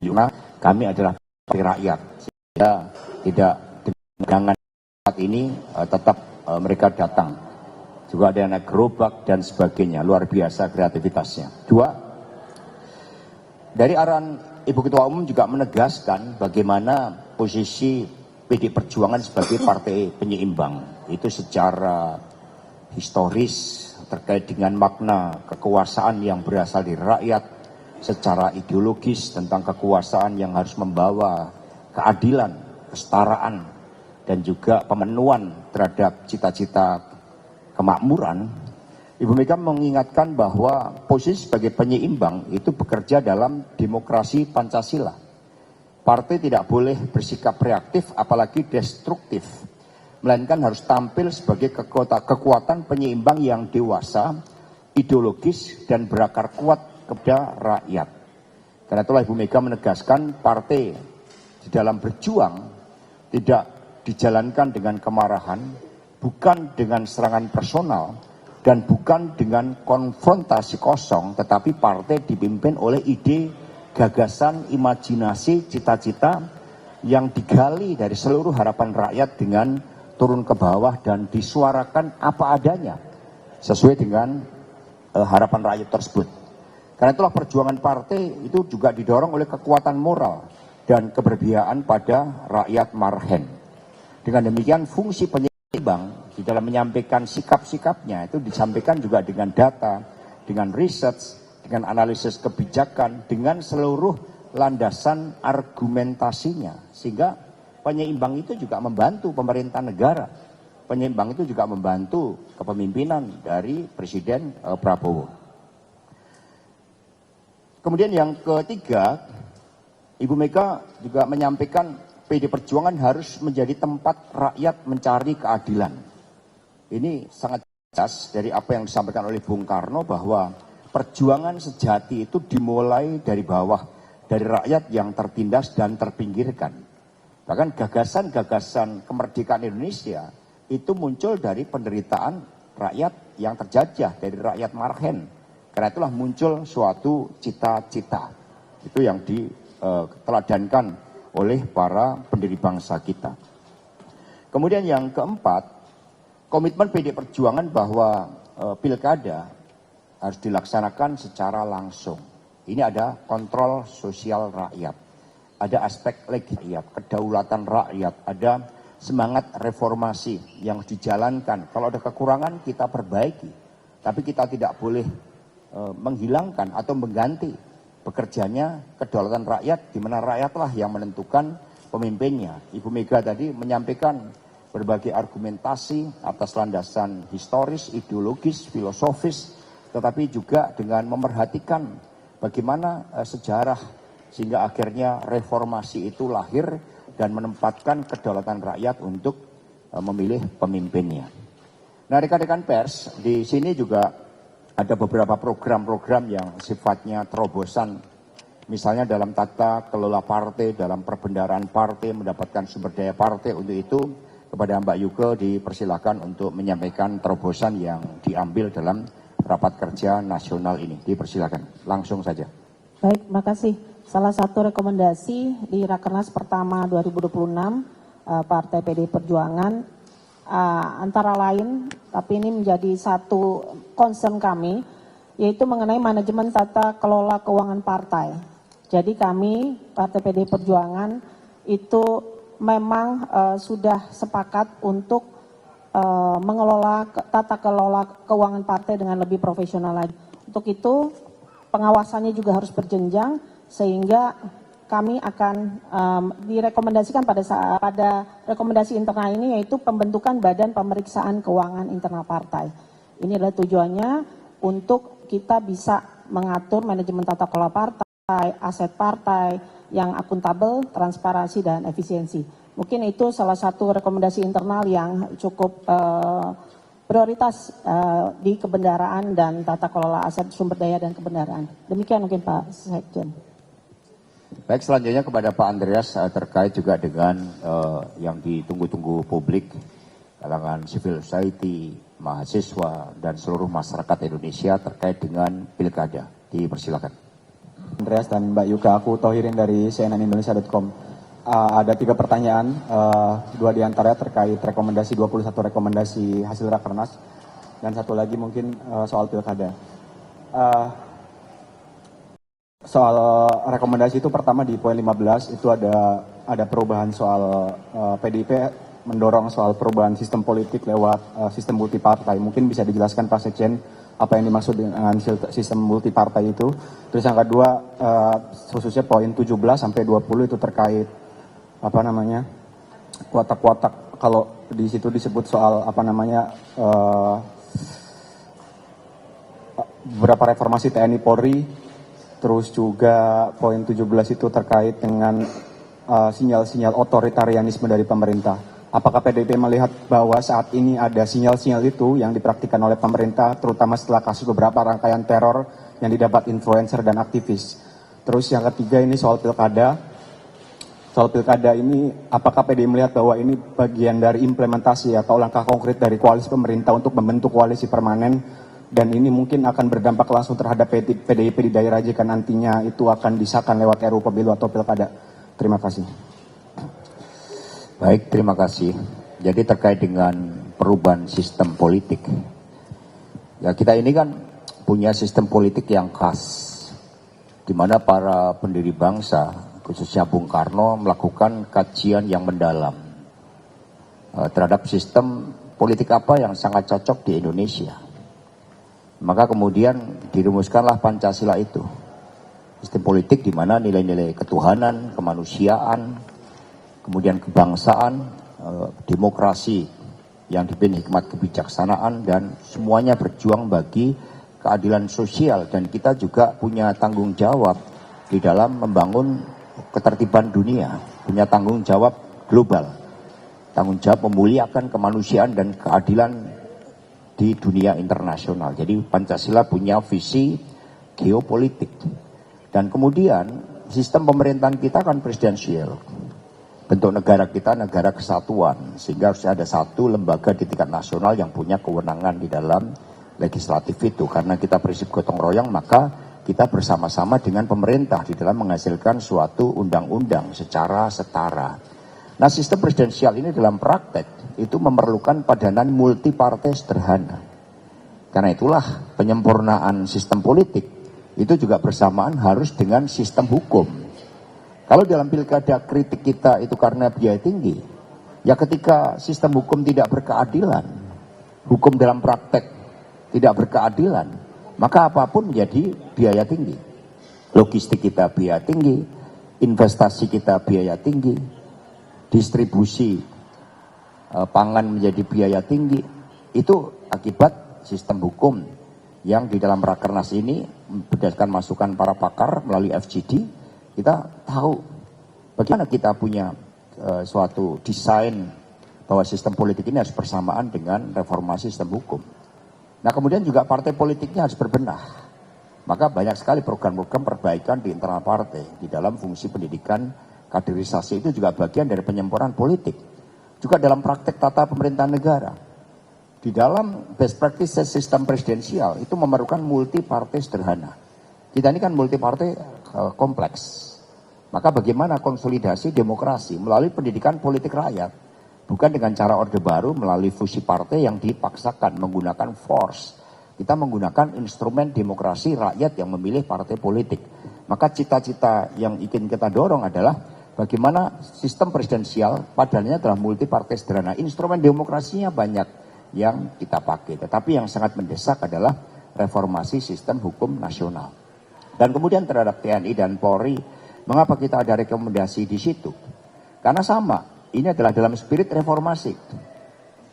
Karena kami adalah partai rakyat, sehingga tidak dengan saat ini tetap mereka datang. Juga ada naik gerobak dan sebagainya, luar biasa kreativitasnya. Dua, dari arahan Ibu Ketua Umum juga menegaskan bagaimana posisi PD Perjuangan sebagai partai penyeimbang. Itu secara historis terkait dengan makna kekuasaan yang berasal dari rakyat, secara ideologis tentang kekuasaan yang harus membawa keadilan, kesetaraan, dan juga pemenuhan terhadap cita-cita kemakmuran. Ibu Mega mengingatkan bahwa posisi sebagai penyeimbang itu bekerja dalam demokrasi Pancasila. Partai tidak boleh bersikap reaktif apalagi destruktif, melainkan harus tampil sebagai kekuatan penyeimbang yang dewasa, ideologis, dan berakar kuat kepada rakyat. Karena itulah Ibu Mega menegaskan partai di dalam berjuang tidak dijalankan dengan kemarahan, bukan dengan serangan personal, dan bukan dengan konfrontasi kosong, tetapi partai dipimpin oleh ide, gagasan, imajinasi, cita-cita yang digali dari seluruh harapan rakyat dengan turun ke bawah dan disuarakan apa adanya sesuai dengan harapan rakyat tersebut. Karena itulah perjuangan partai itu juga didorong oleh kekuatan moral dan keberpihakan pada rakyat marhen. Dengan demikian fungsi penyeimbang di dalam menyampaikan sikap-sikapnya itu disampaikan juga dengan data, dengan research, dengan analisis kebijakan, dengan seluruh landasan argumentasinya. Sehingga penyeimbang itu juga membantu pemerintah negara. Penyeimbang itu juga membantu kepemimpinan dari Presiden Prabowo. Kemudian yang ketiga, Ibu Mega juga menyampaikan PD Perjuangan harus menjadi tempat rakyat mencari keadilan. Ini sangat jelas dari apa yang disampaikan oleh Bung Karno bahwa perjuangan sejati itu dimulai dari bawah, dari rakyat yang tertindas dan terpinggirkan. Bahkan gagasan-gagasan kemerdekaan Indonesia itu muncul dari penderitaan rakyat yang terjajah, dari rakyat marhen. Karena itulah muncul suatu cita-cita. Itu yang diteladankan oleh para pendiri bangsa kita. Kemudian yang keempat, komitmen PD Perjuangan bahwa pilkada harus dilaksanakan secara langsung. Ini ada kontrol sosial rakyat, ada aspek rakyat, kedaulatan rakyat, ada semangat reformasi yang dijalankan. Kalau ada kekurangan kita perbaiki, tapi kita tidak boleh menghilangkan atau mengganti bekerjanya kedaulatan rakyat, di mana rakyatlah yang menentukan pemimpinnya. Ibu Mega tadi menyampaikan berbagai argumentasi atas landasan historis, ideologis, filosofis, tetapi juga dengan memerhatikan bagaimana sejarah sehingga akhirnya reformasi itu lahir dan menempatkan kedaulatan rakyat untuk memilih pemimpinnya. Nah, rekan-rekan pers, di sini juga ada beberapa program-program yang sifatnya terobosan, misalnya dalam tata kelola partai, dalam perbendaharaan partai, mendapatkan sumber daya partai. Untuk itu kepada Mbak Yuke dipersilakan untuk menyampaikan terobosan yang diambil dalam rapat kerja nasional ini. Dipersilakan, langsung saja. Baik, makasih. Salah satu rekomendasi di Rakernas pertama 2026 Partai PD Perjuangan antara lain, tapi ini menjadi satu concern kami, yaitu mengenai manajemen tata kelola keuangan partai. Jadi kami, Partai PD Perjuangan, itu memang sudah sepakat untuk mengelola tata kelola keuangan partai dengan lebih profesional lagi. Untuk itu, pengawasannya juga harus berjenjang, sehingga kami akan direkomendasikan pada rekomendasi internal ini, yaitu pembentukan Badan Pemeriksaan Keuangan Internal Partai. Ini adalah tujuannya untuk kita bisa mengatur manajemen tata kelola partai, aset partai yang akuntabel, transparansi, dan efisiensi. Mungkin itu salah satu rekomendasi internal yang cukup prioritas di kebendaraan dan tata kelola aset sumber daya dan kebendaraan. Demikian mungkin Pak Sekjen. Baik, selanjutnya kepada Pak Andreas terkait juga dengan yang ditunggu-tunggu publik, kalangan civil society, mahasiswa, dan seluruh masyarakat Indonesia terkait dengan pilkada. Dipersilakan. Andreas dan Mbak Yuka, aku Tohirin dari cnnindonesia.com. Ada 3 pertanyaan, 2 diantaranya terkait rekomendasi 21 rekomendasi hasil Rakernas, dan 1 lagi mungkin soal pilkada. Soal rekomendasi itu pertama di poin 15 itu ada perubahan soal PDIP mendorong soal perubahan sistem politik lewat sistem multipartai. Mungkin bisa dijelaskan Pak Sekjen apa yang dimaksud dengan sistem multipartai itu. Terus yang kedua khususnya poin 17 sampai 20 itu terkait kuotak-kuotak, kalau di situ disebut soal beberapa reformasi TNI Polri. Terus juga poin 17 itu terkait dengan sinyal-sinyal otoritarianisme dari pemerintah. Apakah PDIP melihat bahwa saat ini ada sinyal-sinyal itu yang dipraktikkan oleh pemerintah, terutama setelah kasus beberapa rangkaian teror yang didapat influencer dan aktivis? Terus yang ketiga ini soal pilkada. Soal pilkada ini, apakah PDIP melihat bahwa ini bagian dari implementasi atau langkah konkret dari koalisi pemerintah untuk membentuk koalisi permanen, dan ini mungkin akan berdampak langsung terhadap PDIP di daerah jika nantinya itu akan disahkan lewat RUU Pemilu atau pilkada? Terima kasih. Baik, terima kasih. Jadi terkait dengan perubahan sistem politik, ya kita ini kan punya sistem politik yang khas, di mana para pendiri bangsa, khususnya Bung Karno, melakukan kajian yang mendalam terhadap sistem politik apa yang sangat cocok di Indonesia. Maka kemudian dirumuskanlah Pancasila itu. Sistem politik di mana nilai-nilai ketuhanan, kemanusiaan, kemudian kebangsaan, demokrasi yang dipimpin hikmat kebijaksanaan, dan semuanya berjuang bagi keadilan sosial. Dan kita juga punya tanggung jawab di dalam membangun ketertiban dunia, punya tanggung jawab global, tanggung jawab memuliakan kemanusiaan dan keadilan di dunia internasional. Jadi Pancasila punya visi geopolitik. Dan kemudian sistem pemerintahan kita kan presidensial. Bentuk negara kita negara kesatuan, sehingga harus ada satu lembaga di tingkat nasional yang punya kewenangan di dalam legislatif itu. Karena kita prinsip gotong royong, maka kita bersama-sama dengan pemerintah di dalam menghasilkan suatu undang-undang secara setara. Nah, sistem presidensial ini dalam praktek itu memerlukan padanan multipartai sederhana. Karena itulah penyempurnaan sistem politik itu juga bersamaan harus dengan sistem hukum. Kalau dalam pilkada kritik kita itu karena biaya tinggi, ya ketika sistem hukum tidak berkeadilan, hukum dalam praktek tidak berkeadilan, maka apapun menjadi biaya tinggi. Logistik kita biaya tinggi, investasi kita biaya tinggi, distribusi pangan menjadi biaya tinggi. Itu akibat sistem hukum yang di dalam Rakernas ini berdasarkan masukan para pakar melalui FGD, kita tahu bagaimana kita punya suatu desain bahwa sistem politik ini harus bersamaan dengan reformasi sistem hukum. Nah, kemudian juga partai politiknya harus berbenah. Maka banyak sekali program-program perbaikan di internal partai. Di dalam fungsi pendidikan, kaderisasi itu juga bagian dari penyempurnaan politik. Juga dalam praktek tata pemerintahan negara. Di dalam best practices sistem presidensial itu memerlukan multi-partai sederhana. Kita ini kan multi-partai kompleks. Maka bagaimana konsolidasi demokrasi melalui pendidikan politik rakyat. Bukan dengan cara orde baru melalui fusi partai yang dipaksakan menggunakan force. Kita menggunakan instrumen demokrasi rakyat yang memilih partai politik. Maka cita-cita yang ingin kita dorong adalah bagaimana sistem presidensial padannya adalah multi-partai sederhana. Instrumen demokrasinya banyak yang kita pakai, tetapi yang sangat mendesak adalah reformasi sistem hukum nasional. Dan kemudian terhadap TNI dan Polri, mengapa kita ada rekomendasi di situ? Karena sama, ini adalah dalam spirit reformasi,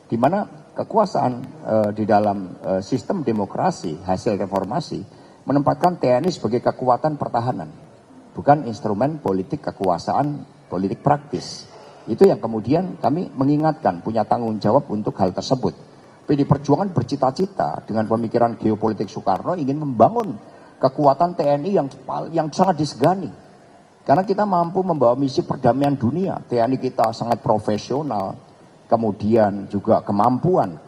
di mana kekuasaan di dalam sistem demokrasi hasil reformasi menempatkan TNI sebagai kekuatan pertahanan, bukan instrumen politik kekuasaan politik praktis. Itu yang kemudian kami mengingatkan punya tanggung jawab untuk hal tersebut. PD Perjuangan bercita-cita dengan pemikiran geopolitik Soekarno ingin membangun kekuatan TNI yang sangat disegani. Karena kita mampu membawa misi perdamaian dunia. TNI kita sangat profesional, kemudian juga kemampuan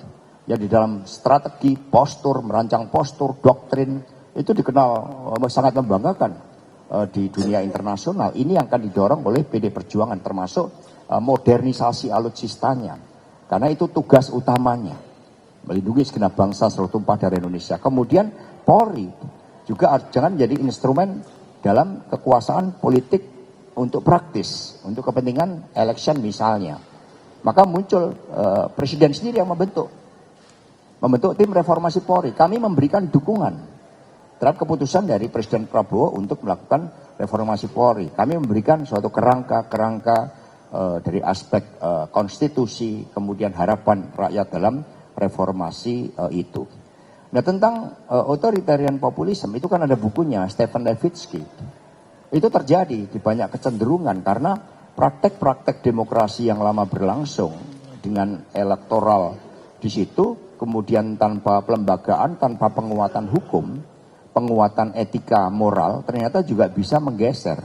ya di dalam strategi, postur, merancang postur, doktrin itu dikenal sangat membanggakan. di dunia internasional. Ini yang akan didorong oleh PD Perjuangan, termasuk modernisasi alutsistanya. Karena itu tugas utamanya, melindungi segenap bangsa seluruh tumpah darah Indonesia. Kemudian Polri juga jangan jadi instrumen dalam kekuasaan politik untuk praktis, untuk kepentingan election misalnya. Maka muncul presiden sendiri yang membentuk tim reformasi Polri. Kami memberikan dukungan terhadap keputusan dari Presiden Prabowo untuk melakukan reformasi Polri. Kami memberikan suatu kerangka dari aspek konstitusi, kemudian harapan rakyat dalam reformasi itu. Nah, tentang authoritarian populisme itu kan ada bukunya Stephen Levitsky. Itu terjadi di banyak kecenderungan karena praktek-praktek demokrasi yang lama berlangsung dengan elektoral di situ, kemudian tanpa pelembagaan, tanpa penguatan hukum, penguatan etika moral, ternyata juga bisa menggeser.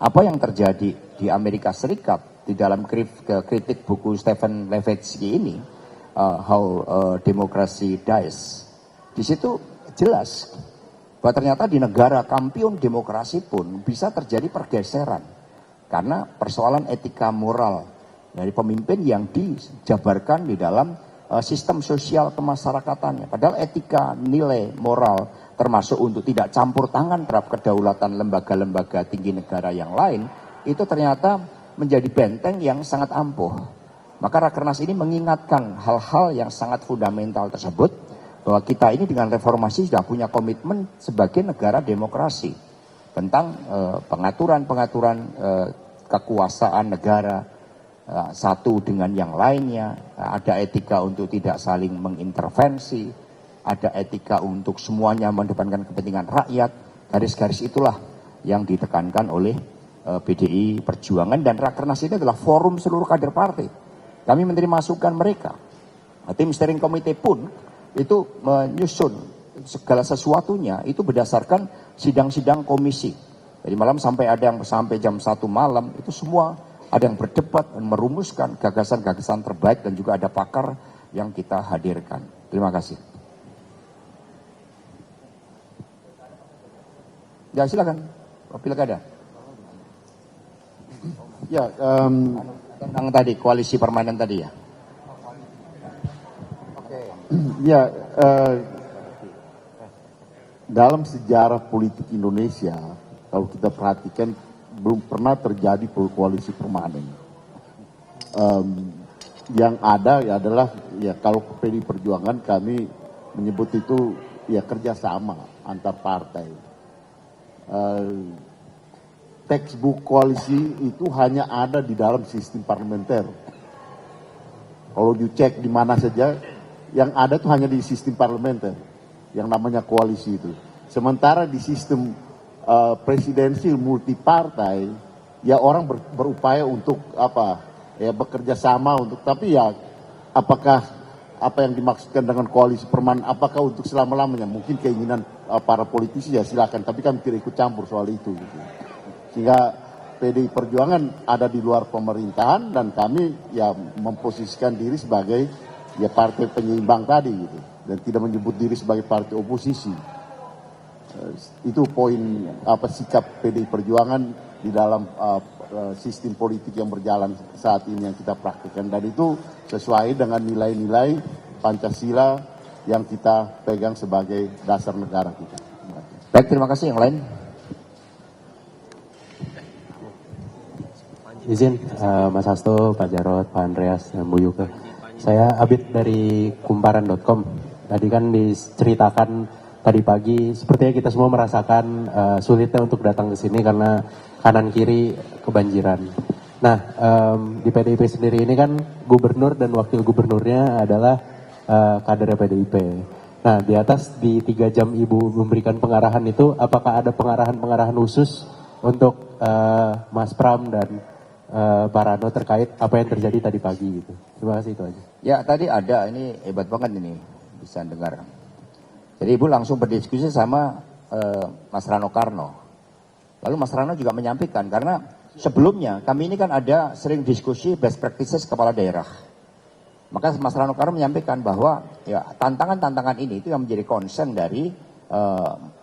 Apa yang terjadi di Amerika Serikat di dalam kritik buku Stephen Levitsky ini, How Democracy Dies. Di situ jelas bahwa ternyata di negara kampiun demokrasi pun bisa terjadi pergeseran karena persoalan etika moral dari pemimpin yang dijabarkan di dalam sistem sosial kemasyarakatannya. Padahal etika, nilai moral, termasuk untuk tidak campur tangan terhadap kedaulatan lembaga-lembaga tinggi negara yang lain, itu ternyata menjadi benteng yang sangat ampuh. Maka Rakernas ini mengingatkan hal-hal yang sangat fundamental tersebut, bahwa kita ini dengan reformasi sudah punya komitmen sebagai negara demokrasi tentang pengaturan-pengaturan kekuasaan negara satu dengan yang lainnya, ada etika untuk tidak saling mengintervensi, ada etika untuk semuanya mendepankan kepentingan rakyat. Garis-garis itulah yang ditekankan oleh PDI Perjuangan, dan Rakernas ini adalah forum seluruh kader partai. Kami menerima masukan mereka. Tim steering committee pun itu menyusun segala sesuatunya itu berdasarkan sidang-sidang komisi. Dari malam sampai ada yang sampai jam 1 malam, itu semua ada yang berdebat dan merumuskan gagasan-gagasan terbaik, dan juga ada pakar yang kita hadirkan. Terima kasih. Ya, silakan. Pilkada. Ya, tentang tadi koalisi permanen tadi ya. Ya, dalam sejarah politik Indonesia, kalau kita perhatikan belum pernah terjadi koalisi permanen. Yang ada ya adalah ya kalau PDI Perjuangan kami menyebut itu ya kerjasama antar partai. Textbook koalisi itu hanya ada di dalam sistem parlementer. Kalau you cek di mana saja, yang ada itu hanya di sistem parlementer, yang namanya koalisi itu. Sementara di sistem presidensil multipartai, ya orang berupaya untuk apa? Ya bekerja sama untuk, tapi ya apakah apa yang dimaksudkan dengan koalisi permanen, apakah untuk selama-lamanya? Mungkin keinginan para politisi ya silakan, tapi kami tidak ikut campur soal itu. Gitu. Sehingga PDI Perjuangan ada di luar pemerintahan, dan kami ya memposisikan diri sebagai ya partai penyeimbang tadi gitu, dan tidak menyebut diri sebagai partai oposisi. Itu poin apa sikap PDI Perjuangan di dalam sistem politik yang berjalan saat ini yang kita praktikkan, dan itu sesuai dengan nilai-nilai Pancasila yang kita pegang sebagai dasar negara kita. Baik, terima kasih. Yang lain? Izin Mas Hasto, Pak Jarod, Pak Andreas, dan Bu Yuke. Saya Abid dari kumparan.com. Tadi kan diceritakan tadi pagi, sepertinya kita semua merasakan sulitnya untuk datang ke sini karena kanan kiri kebanjiran. Nah, di PDIP sendiri ini kan gubernur dan wakil gubernurnya adalah kader PDIP. Nah, di atas di 3 jam Ibu memberikan pengarahan itu, apakah ada pengarahan-pengarahan khusus untuk Mas Pram dan Pak Rano terkait apa yang terjadi tadi pagi gitu? Terima kasih, itu aja. Ya, tadi ada, ini hebat banget ini, bisa dengar. Jadi Ibu langsung berdiskusi sama Mas Rano Karno. Lalu Mas Rano juga menyampaikan, karena sebelumnya kami ini kan ada sering diskusi best practices kepala daerah. Maka Mas Rano Karno menyampaikan bahwa ya tantangan-tantangan ini itu yang menjadi concern dari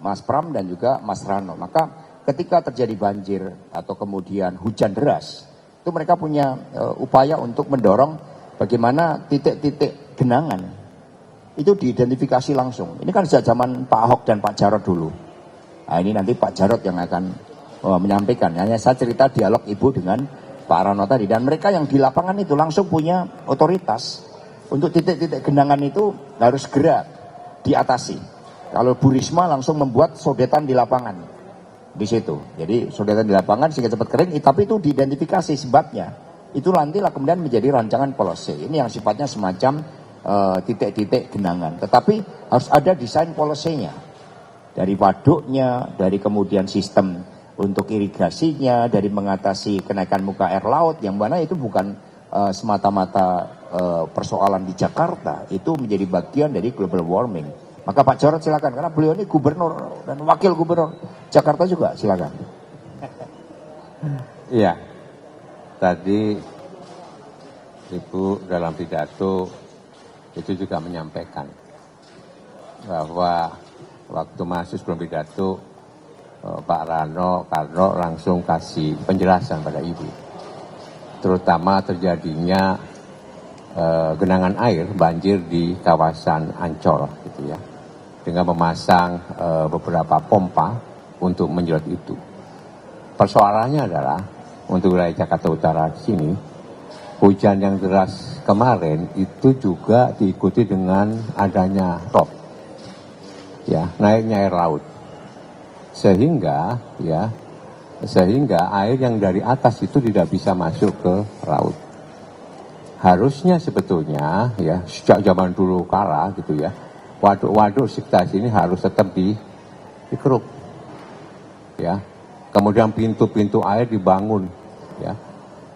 Mas Pram dan juga Mas Rano. Maka ketika terjadi banjir atau kemudian hujan deras, itu mereka punya upaya untuk mendorong bagaimana titik-titik genangan itu diidentifikasi langsung. Ini kan sejak zaman Pak Ahok dan Pak Jarot dulu. Nah, ini nanti Pak Jarot yang akan menyampaikan. Hanya saya cerita dialog Ibu dengan Pak Rano tadi. Dan mereka yang di lapangan itu langsung punya otoritas untuk titik-titik genangan itu harus segera diatasi. Kalau Bu Risma langsung membuat sodetan di lapangan di situ. Jadi sodetan di lapangan sehingga cepat kering, tapi itu diidentifikasi sebabnya. Itu nantilah kemudian menjadi rancangan policy. Ini yang sifatnya semacam titik-titik genangan. Tetapi harus ada desain policy-nya. Dari waduknya, dari kemudian sistem untuk irigasinya, dari mengatasi kenaikan muka air laut, yang mana itu bukan semata-mata persoalan di Jakarta, itu menjadi bagian dari global warming. Maka Pak Jarot silakan, karena beliau ini gubernur dan wakil gubernur Jakarta juga, silakan. Iya, tadi Ibu dalam pidato itu juga menyampaikan bahwa waktu masuk sebelum pidato Pak Karno langsung kasih penjelasan pada Ibu, terutama terjadinya genangan air banjir di kawasan Ancol, gitu ya, dengan memasang beberapa pompa untuk menyedot itu. Persoalannya adalah untuk wilayah Jakarta Utara di sini, hujan yang deras kemarin itu juga diikuti dengan adanya rob, ya, naiknya air laut, sehingga air yang dari atas itu tidak bisa masuk ke laut. Harusnya sebetulnya ya sejak zaman dulu kala gitu ya, waduk-waduk sekitar sini harus tetap dikeruk, ya. Kemudian pintu-pintu air dibangun, ya.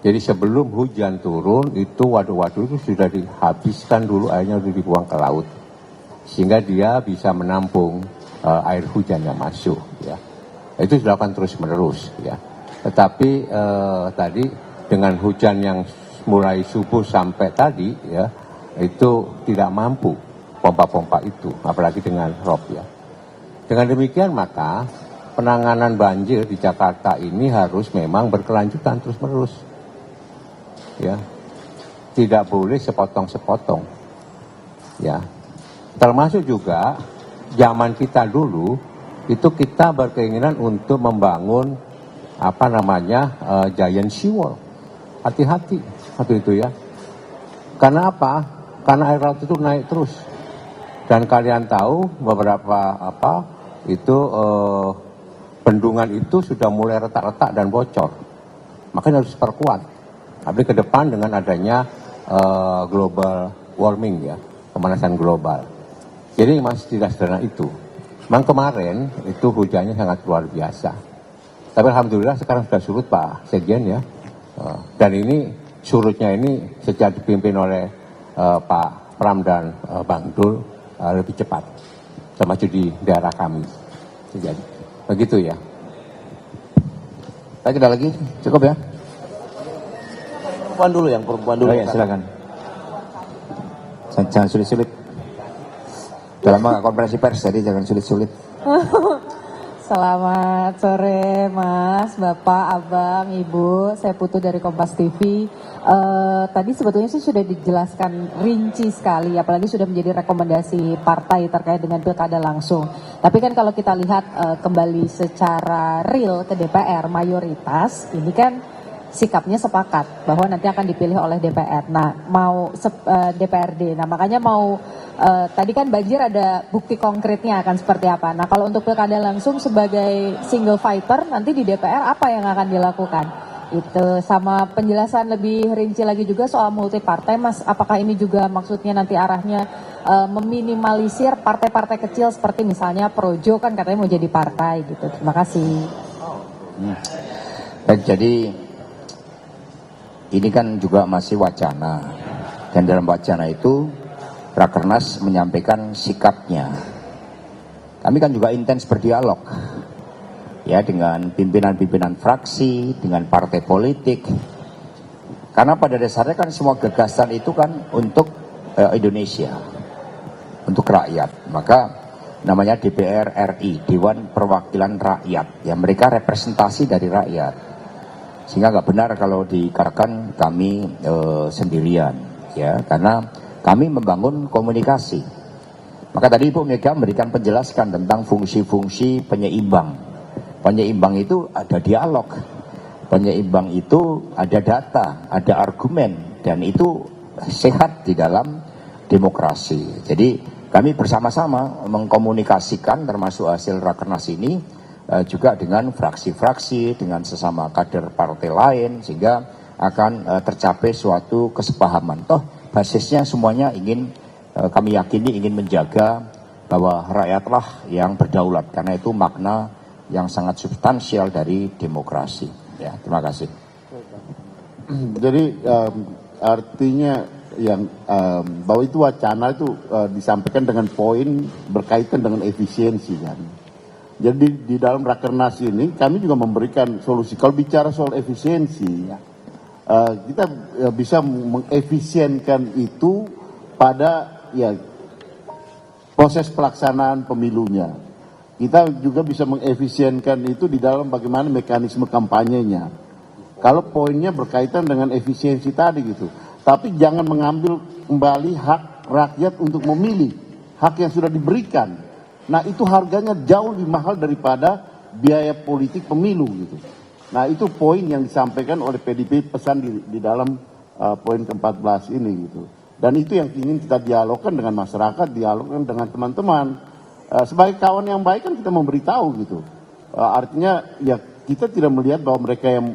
Jadi sebelum hujan turun itu waduk-waduk itu sudah dihabiskan dulu, airnya sudah dibuang ke laut, sehingga dia bisa menampung air hujan yang masuk, ya. Itu dilakukan terus-menerus, ya. Tetapi tadi dengan hujan yang mulai subuh sampai tadi, ya, itu tidak mampu pompa-pompa itu, apalagi dengan rob, ya. Dengan demikian maka penanganan banjir di Jakarta ini harus memang berkelanjutan terus-menerus, ya, tidak boleh sepotong-sepotong, ya. Termasuk juga zaman kita dulu itu kita berkeinginan untuk membangun giant seawall. Hati-hati waktu itu, ya. Karena apa? Karena air laut itu naik terus. Dan kalian tahu beberapa bendungan itu sudah mulai retak-retak dan bocor. Makanya harus perkuat. Tapi ke depan dengan adanya global warming, ya, pemanasan global. Jadi masih tidak sederhana itu. Memang kemarin itu hujannya sangat luar biasa. Tapi alhamdulillah sekarang sudah surut, Pak Sekjen, ya. Dan ini surutnya ini sejak dipimpin oleh Pak Pram dan Bang Dul lebih cepat, termasuk di daerah kami. Jadi begitu, ya. Baik, ada lagi? Cukup, ya? Perempuan dulu. Oh, ya, silakan. Jangan sulit-sulit. Dalam konferensi pers, jadi jangan sulit-sulit. Selamat sore Mas, Bapak, Abang, Ibu, saya Putu dari Kompas TV. Tadi sebetulnya sih sudah dijelaskan rinci sekali, apalagi sudah menjadi rekomendasi partai terkait dengan pilkada langsung. Tapi kan kalau kita lihat kembali secara real ke DPR, mayoritas ini kan sikapnya sepakat bahwa nanti akan dipilih oleh DPR. Nah, DPRD. Nah, makanya tadi kan banjir ada bukti konkretnya akan seperti apa. Nah, kalau untuk pilkada langsung sebagai single fighter nanti di DPR apa yang akan dilakukan? Itu sama penjelasan lebih rinci lagi juga soal multi partai, Mas. Apakah ini juga maksudnya nanti arahnya meminimalisir partai-partai kecil seperti misalnya Projo kan katanya mau jadi partai gitu. Terima kasih. Baik, jadi ini kan juga masih wacana, dan dalam wacana itu Rakernas menyampaikan sikapnya. Kami kan juga intens berdialog, ya, dengan pimpinan-pimpinan fraksi, dengan partai politik, karena pada dasarnya kan semua gagasan itu kan untuk Indonesia, untuk rakyat. Maka namanya DPR RI, Dewan Perwakilan Rakyat. Ya, mereka representasi dari rakyat. Sehingga nggak benar kalau dikatakan kami sendirian, ya, karena kami membangun komunikasi. Maka tadi Ibu Mega memberikan penjelasan tentang fungsi-fungsi penyeimbang. Penyeimbang itu ada dialog, penyeimbang itu ada data, ada argumen, dan itu sehat di dalam demokrasi. Jadi kami bersama-sama mengkomunikasikan termasuk hasil Rakernas ini juga dengan fraksi-fraksi, dengan sesama kader partai lain, sehingga akan tercapai suatu kesepahaman. Toh basisnya semuanya ingin, kami yakini ingin menjaga bahwa rakyatlah yang berdaulat, karena itu makna yang sangat substansial dari demokrasi. Ya, terima kasih. Jadi artinya yang bahwa itu wacana itu disampaikan dengan poin berkaitan dengan efisiensi kan. Jadi di dalam Rakernas ini kami juga memberikan solusi. Kalau bicara soal efisiensi, kita bisa mengefisienkan itu pada ya proses pelaksanaan pemilunya. Kita juga bisa mengefisienkan itu di dalam bagaimana mekanisme kampanyenya. Kalau poinnya berkaitan dengan efisiensi tadi gitu. Tapi jangan mengambil kembali hak rakyat untuk memilih. Hak yang sudah diberikan. Nah itu harganya jauh lebih mahal daripada biaya politik pemilu gitu. Nah itu poin yang disampaikan oleh PDIP pesan di dalam poin ke-14 ini gitu. Dan itu yang ingin kita dialogkan dengan masyarakat, dialogkan dengan teman-teman. Sebagai kawan yang baik kan kita memberitahu gitu. Artinya ya kita tidak melihat bahwa mereka yang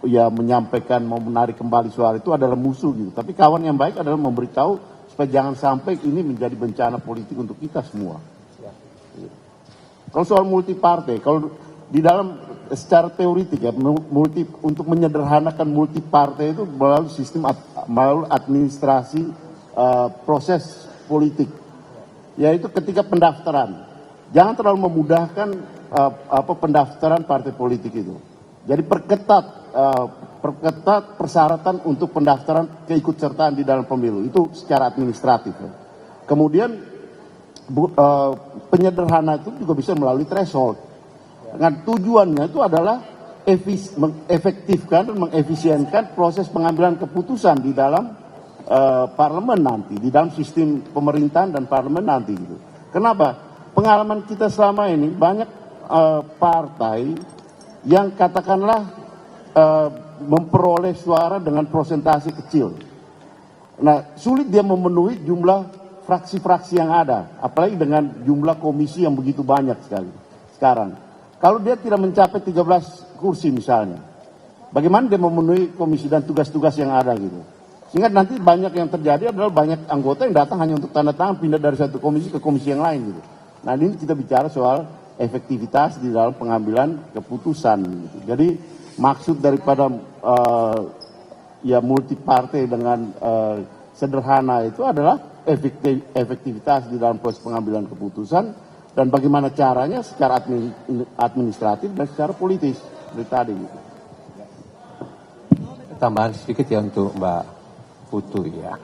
ya menyampaikan mau menarik kembali suara itu adalah musuh gitu. Tapi kawan yang baik adalah memberitahu supaya jangan sampai ini menjadi bencana politik untuk kita semua. Kalau soal multi partai, kalau di dalam secara teoritik ya, untuk menyederhanakan multi partai itu melalui sistem melalui administrasi proses politik, yaitu ketika pendaftaran, jangan terlalu memudahkan pendaftaran partai politik itu. Jadi perketat persyaratan untuk pendaftaran keikutsertaan di dalam pemilu itu secara administratif. Ya. Kemudian penyederhanaan itu juga bisa melalui threshold. Dengan tujuannya itu adalah mengefektifkan dan mengefisienkan proses pengambilan keputusan di dalam parlemen nanti, di dalam sistem pemerintahan dan parlemen nanti. Gitu. Kenapa? Pengalaman kita selama ini banyak partai yang katakanlah memperoleh suara dengan persentase kecil. Nah, sulit dia memenuhi jumlah fraksi-fraksi yang ada, apalagi dengan jumlah komisi yang begitu banyak sekali. Sekarang, kalau dia tidak mencapai 13 kursi misalnya, bagaimana dia memenuhi komisi dan tugas-tugas yang ada gitu. Sehingga nanti banyak yang terjadi adalah banyak anggota yang datang hanya untuk tanda tangan, pindah dari satu komisi ke komisi yang lain gitu. Nah, ini kita bicara soal efektivitas di dalam pengambilan keputusan gitu. Jadi maksud daripada ya multi partai dengan sederhana itu adalah efektivitas di dalam proses pengambilan keputusan dan bagaimana caranya secara administratif dan secara politis seperti tadi gitu. Tambahan sedikit ya untuk Mbak Putu ya.